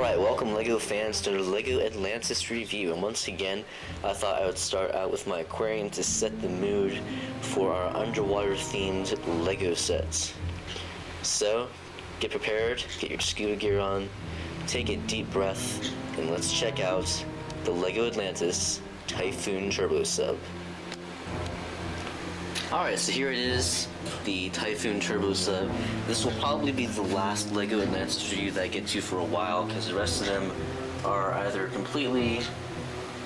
Alright, welcome LEGO fans to the LEGO Atlantis review, and once again I thought I would start out with my aquarium to set the mood for our underwater themed LEGO sets. So, get prepared, get your scuba gear on, take a deep breath, and let's check out the LEGO Atlantis Typhoon Turbo Sub. Alright, so here it is, the Typhoon Turbo Sub. This will probably be the last LEGO Atlantis review that I get to for a while, because the rest of them are either completely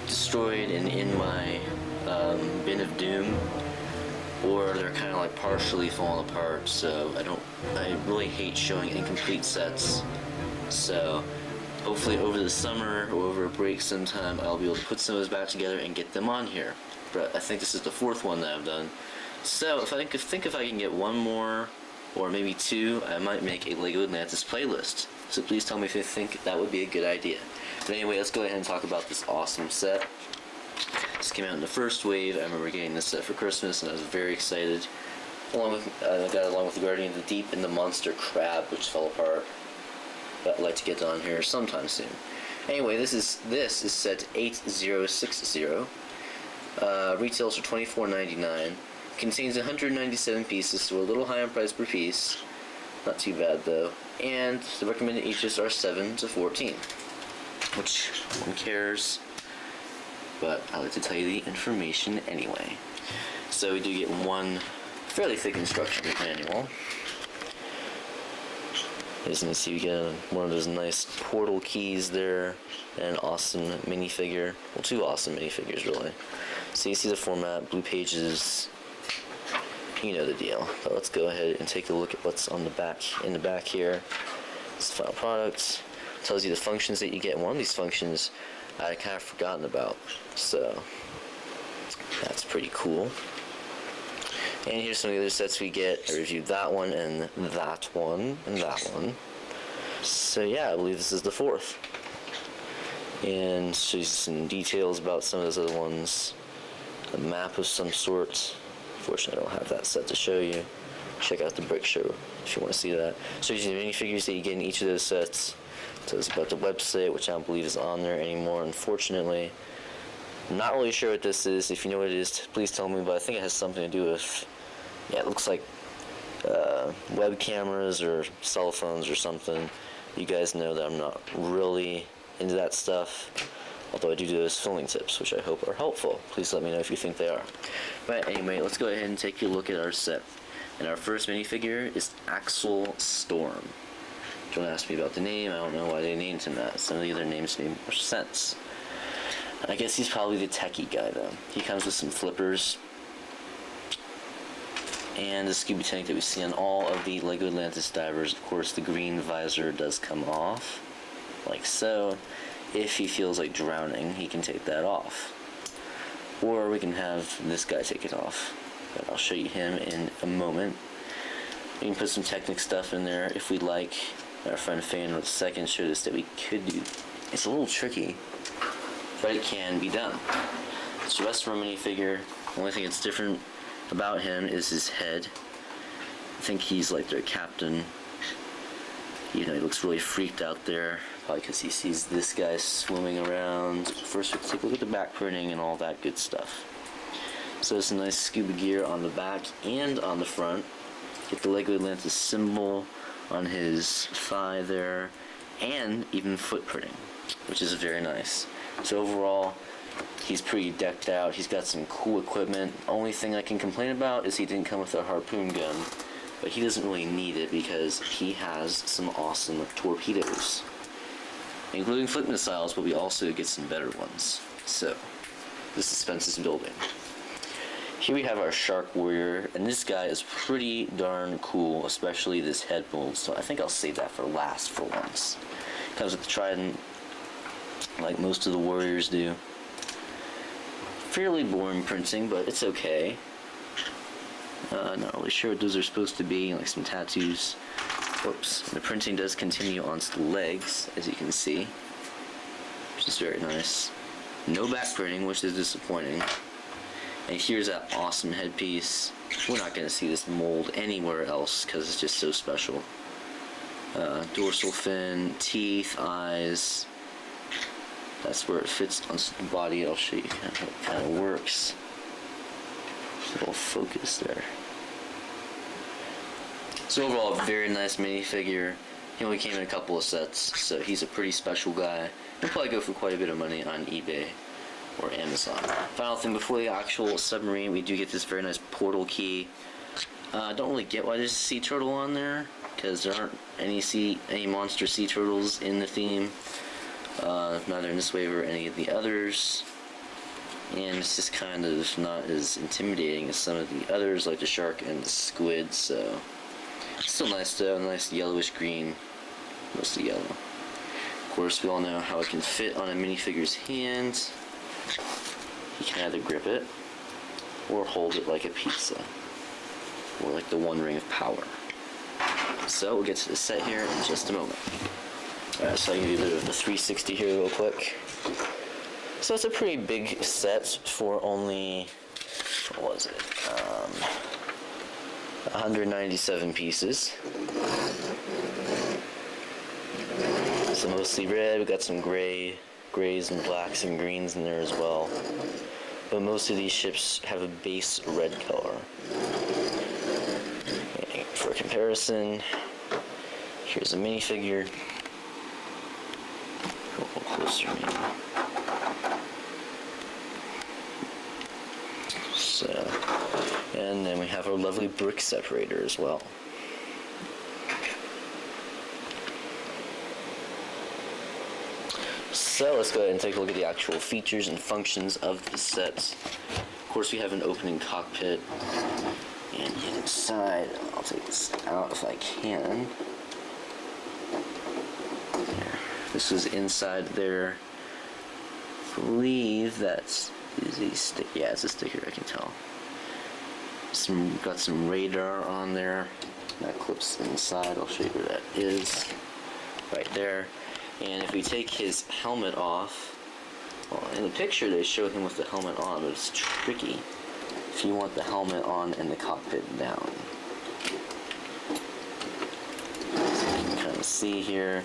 destroyed and in my bin of doom, or they're kind of like partially falling apart, so I really hate showing incomplete sets. So hopefully over the summer or over a break sometime I'll be able to put some of those back together and get them on here. But I think this is the fourth one that I've done. So if I can get one more, or maybe two, I might make a LEGO Atlantis playlist. So please tell me if you think that would be a good idea. But anyway, let's go ahead and talk about this awesome set. This came out in the first wave. I remember getting this set for Christmas, and I was very excited. I got it along with the Guardian of the Deep and the Monster Crab, which fell apart. But I'd like to get on here sometime soon. Anyway, this is set 8060. Retails for $24.99. Contains 197 pieces, so a little high on price per piece. Not too bad though. And the recommended ages are 7 to 14. Which, one cares. But I like to tell you the information anyway. So we do get one fairly thick instruction manual. As you can see, we get one of those nice portal keys there, and an awesome minifigure. Well, two awesome minifigures, really. So you see the format, blue pages, you know the deal. But let's go ahead and take a look at what's on the back. In the back here, it's the final product. It tells you the functions that you get. One of these functions I kind of forgotten about, so that's pretty cool. And here's some of the other sets we get. I reviewed that one, and that one, and that one. So yeah, I believe this is the fourth. And shows you some details about some of those other ones. A map of some sort. Unfortunately, I don't have that set to show you. Check out the Brick Show if you want to see that. Shows you the minifigures that you get in each of those sets. Tells us about the website, which I don't believe is on there anymore, unfortunately. I'm not really sure what this is. If you know what it is, please tell me, but I think it has something to do with, yeah, it looks like web cameras or cell phones or something. You guys know that I'm not really into that stuff, although I do those filming tips, which I hope are helpful. Please let me know if you think they are. But anyway, let's go ahead and take a look at our set. And our first minifigure is Axel Storm. Don't ask me about the name. I don't know why they named him that. Some of the other names make more sense. I guess he's probably the techie guy, though. He comes with some flippers and the scuba tank that we see on all of the LEGO Atlantis divers. Of course, the green visor does come off, like so. If he feels like drowning, he can take that off. Or we can have this guy take it off. But I'll show you him in a moment. We can put some Technic stuff in there if we'd like. Our friend Fan with the second showed us that we could do. It's a little tricky, but it can be done. It's the rest of our minifigure. The only thing that's different about him is his head. I think he's like their captain. You know, he looks really freaked out there, probably because he sees this guy swimming around. First, we'll take a look at the back printing and all that good stuff. So it's a nice scuba gear on the back and on the front. Get the LEGO Atlantis symbol on his thigh there, and even foot printing, which is very nice. So overall, he's pretty decked out. He's got some cool equipment. Only thing I can complain about is he didn't come with a harpoon gun, but he doesn't really need it because he has some awesome torpedoes, including foot missiles, but we also get some better ones. So the suspense is building. Here we have our Shark Warrior, and this guy is pretty darn cool, especially this head mold, so I think I'll save that for last for once. Comes with the trident, like most of the warriors do. Fairly boring printing, but it's okay. Not really sure what those are supposed to be, like some tattoos. Oops. The printing does continue onto the legs, as you can see, which is very nice. No back printing, which is disappointing. And here's that awesome headpiece. We're not going to see this mold anywhere else because it's just so special. dorsal fin, teeth, eyes. That's where it fits on the body. I'll show you how it kind of works. Little focus there. So overall, a very nice minifigure. He only came in a couple of sets, so he's a pretty special guy. He'll probably go for quite a bit of money on eBay or Amazon. Final thing before the actual submarine, we do get this very nice portal key. I don't really get why there's a sea turtle on there, because there aren't any monster sea turtles in the theme. Neither in this wave or any of the others. And it's just kind of not as intimidating as some of the others, like the shark and the squid, so it's still nice though, nice yellowish green, mostly yellow. Of course, we all know how it can fit on a minifigure's hand. You can either grip it, or hold it like a pizza, or like the One Ring of Power. So we'll get to the set here in just a moment. Alright, so I'll give you a bit of the 360 here real quick. So it's a pretty big set for only, what was it, 197 pieces. So mostly red, we got some grays and blacks and greens in there as well. But most of these ships have a base red color. Okay, for comparison, here's a minifigure. A little closer maybe. So, and then we have our lovely brick separator as well. So let's go ahead and take a look at the actual features and functions of the set. Of course, we have an opening cockpit, and inside, I'll take this out if I can. There. This is inside there. I believe that's a stick. Yeah, it's a sticker. I can tell. Got some radar on there. That clips inside. I'll show you where that is. Right there. And if we take his helmet off, well, in the picture they show him with the helmet on, but it's tricky if you want the helmet on and the cockpit down. So you can kind of see here,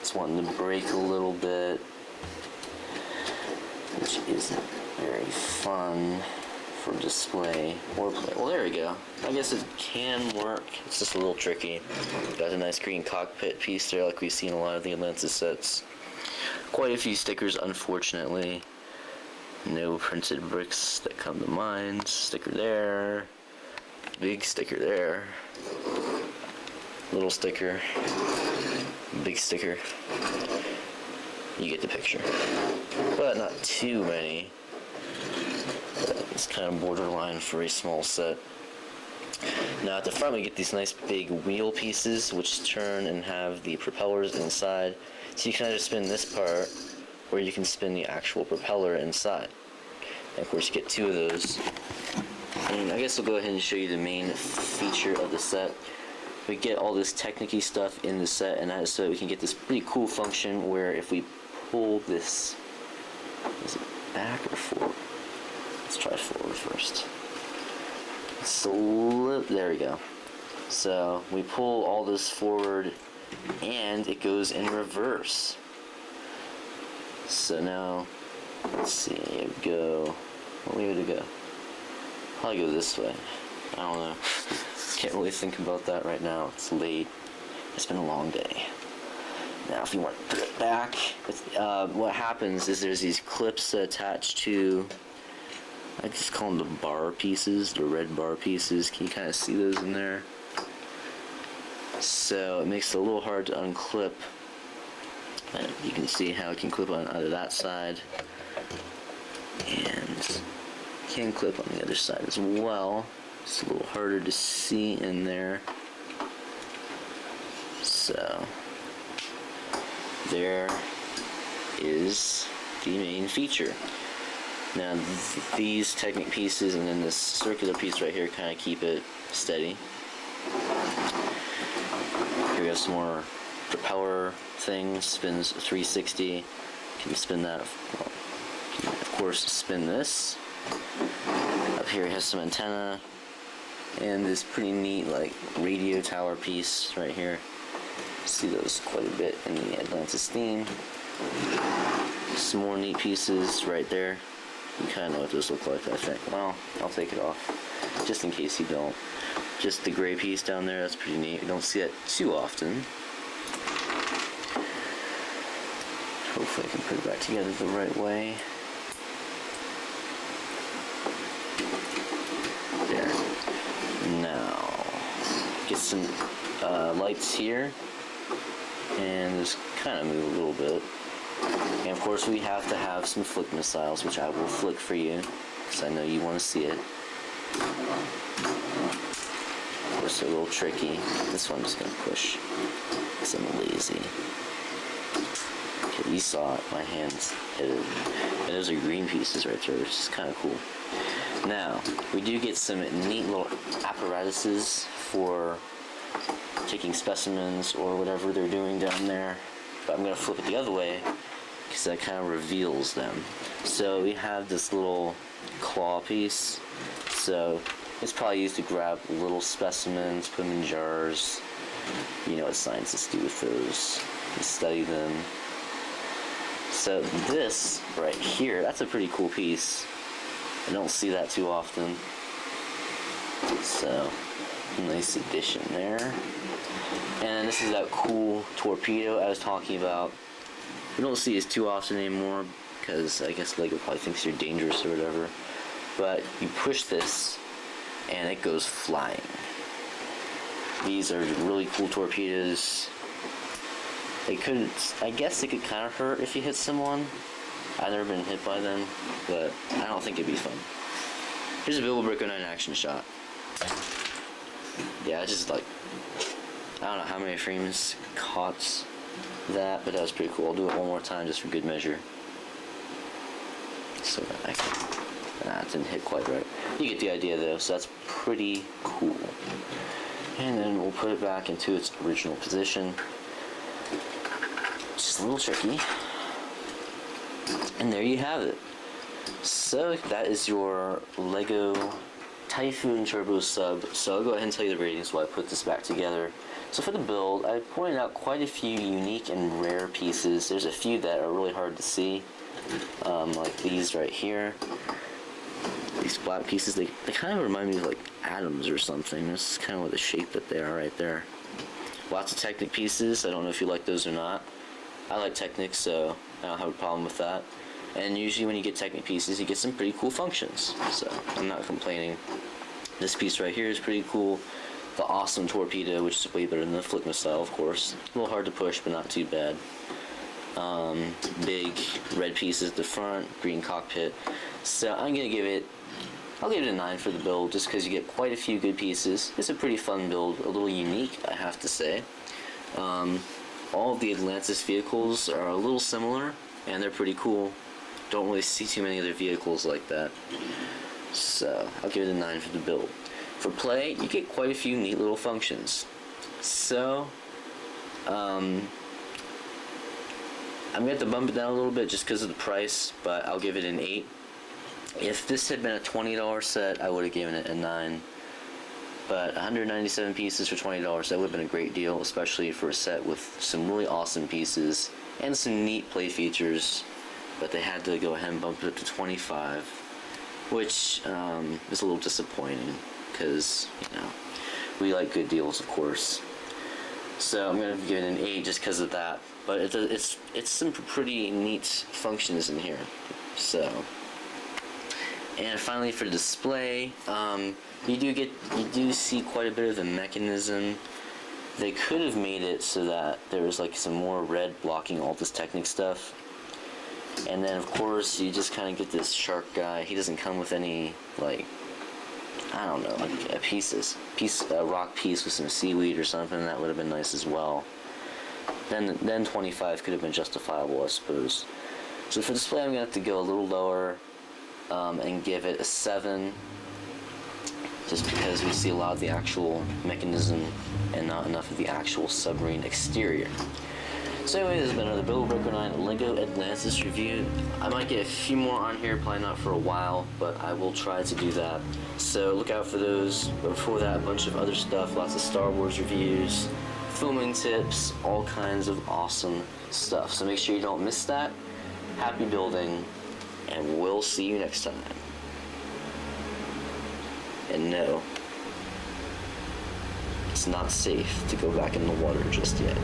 it's wanting to break a little bit, which isn't very fun for display or play. Well, there we go. I guess it can work. It's just a little tricky. Got a nice green cockpit piece there, like we've seen a lot of the Atlantis sets. Quite a few stickers, unfortunately. No printed bricks that come to mind. Sticker there. Big sticker there. Little sticker. Big sticker. You get the picture. But not too many. It's kind of borderline for a small set. Now at the front we get these nice big wheel pieces which turn and have the propellers inside. So you can either spin this part or you can spin the actual propeller inside. And of course you get two of those. And I guess I'll go ahead and show you the main feature of the set. We get all this technical stuff in the set, and that is so that we can get this pretty cool function where if we pull this, is it back or forward? Let's try forward first. There we go. So we pull all this forward and it goes in reverse. So now, let's see, what way would it go? Probably go this way. I don't know. Can't really think about that right now. It's late. It's been a long day. Now if you want to put it back, what happens is there's these clips attached to, I just call them the bar pieces, the red bar pieces. Can you kind of see those in there? So it makes it a little hard to unclip. And you can see how it can clip on either that side, and can clip on the other side as well. It's a little harder to see in there. So there is the main feature. Now these Technic pieces and then this circular piece right here kind of keep it steady. Here we have some more propeller things, spins 360. Can you spin that? Well, can, of course, spin this. Up here it has some antenna and this pretty neat like radio tower piece right here. See those quite a bit in the Atlantis theme. Some more neat pieces right there. You kind of know what those look like, I think. Well, I'll take it off, just in case you don't. Just the gray piece down there, that's pretty neat. You don't see it too often. Hopefully I can put it back together the right way. There. Now, get some lights here, and just kind of move a little bit. And of course we have to have some flick missiles, which I will flick for you, because I know you want to see it. Of course they're a little tricky. This one I'm just going to push, because I'm lazy. Okay, you saw it, my hands hit it. And those are green pieces right there, which is kind of cool. Now, we do get some neat little apparatuses for taking specimens or whatever they're doing down there. But I'm going to flip it the other way, because that kind of reveals them. So we have this little claw piece. So it's probably used to grab little specimens, put them in jars. You know what scientists do with those, and study them. So this right here, that's a pretty cool piece. I don't see that too often. So, nice addition there. And this is that cool torpedo I was talking about. We don't see it too often anymore, because I guess Lego probably thinks you're dangerous or whatever. But you push this, and it goes flying. These are really cool torpedoes. They could, I guess they could kind of hurt if you hit someone. I've never been hit by them, but I don't think it'd be fun. Here's a BilboBrick09 action shot. Yeah, I just like, I don't know how many frames caught that, but that was pretty cool. I'll do it one more time just for good measure. So that I can, it didn't hit quite right. You get the idea though, so that's pretty cool. And then we'll put it back into its original position. Just a little tricky. And there you have it. So that is your Lego Typhoon Turbo Sub. So I'll go ahead and tell you the ratings while I put this back together. So for the build, I pointed out quite a few unique and rare pieces. There's a few that are really hard to see, like these right here. These black pieces, they kind of remind me of like atoms or something. This is kind of the shape that they are right there. Lots of Technic pieces. I don't know if you like those or not. I like Technic, so I don't have a problem with that. And usually when you get Technic pieces, you get some pretty cool functions. So I'm not complaining. This piece right here is pretty cool. The awesome torpedo, which is way better than the flick missile, of course. A little hard to push, but not too bad. Big red pieces at the front, green cockpit. So I'm gonna give it, I'll give it a 9 for the build, just because you get quite a few good pieces. It's a pretty fun build, a little unique, I have to say. All of the Atlantis vehicles are a little similar, and they're pretty cool. Don't really see too many other vehicles like that. So I'll give it a 9 for the build. For play, you get quite a few neat little functions. So, I'm going to have to bump it down a little bit just because of the price, but I'll give it an 8. If this had been a $20 set, I would have given it a 9. But 197 pieces for $20, that would have been a great deal, especially for a set with some really awesome pieces and some neat play features. But they had to go ahead and bump it up to 25, which is a little disappointing because, you know, we like good deals, of course. So I'm going to give it an 8 just because of that. But it's some pretty neat functions in here. So, and finally for display, you do see quite a bit of the mechanism. They could have made it so that there was like some more red blocking all this Technic stuff. And then of course you just kind of get this shark guy. He doesn't come with any, like, I don't know, like a rock piece with some seaweed or something. That would have been nice as well. Then 25 could have been justifiable, I suppose. So for display, I'm gonna have to go a little lower and give it a 7, just because we see a lot of the actual mechanism and not enough of the actual submarine exterior. So anyway, this has been another BilboBrick09 Lego Atlantis review. I might get a few more on here, probably not for a while, but I will try to do that. So look out for those. But before that, a bunch of other stuff, lots of Star Wars reviews, filming tips, all kinds of awesome stuff. So make sure you don't miss that. Happy building, and we'll see you next time. And no, it's not safe to go back in the water just yet.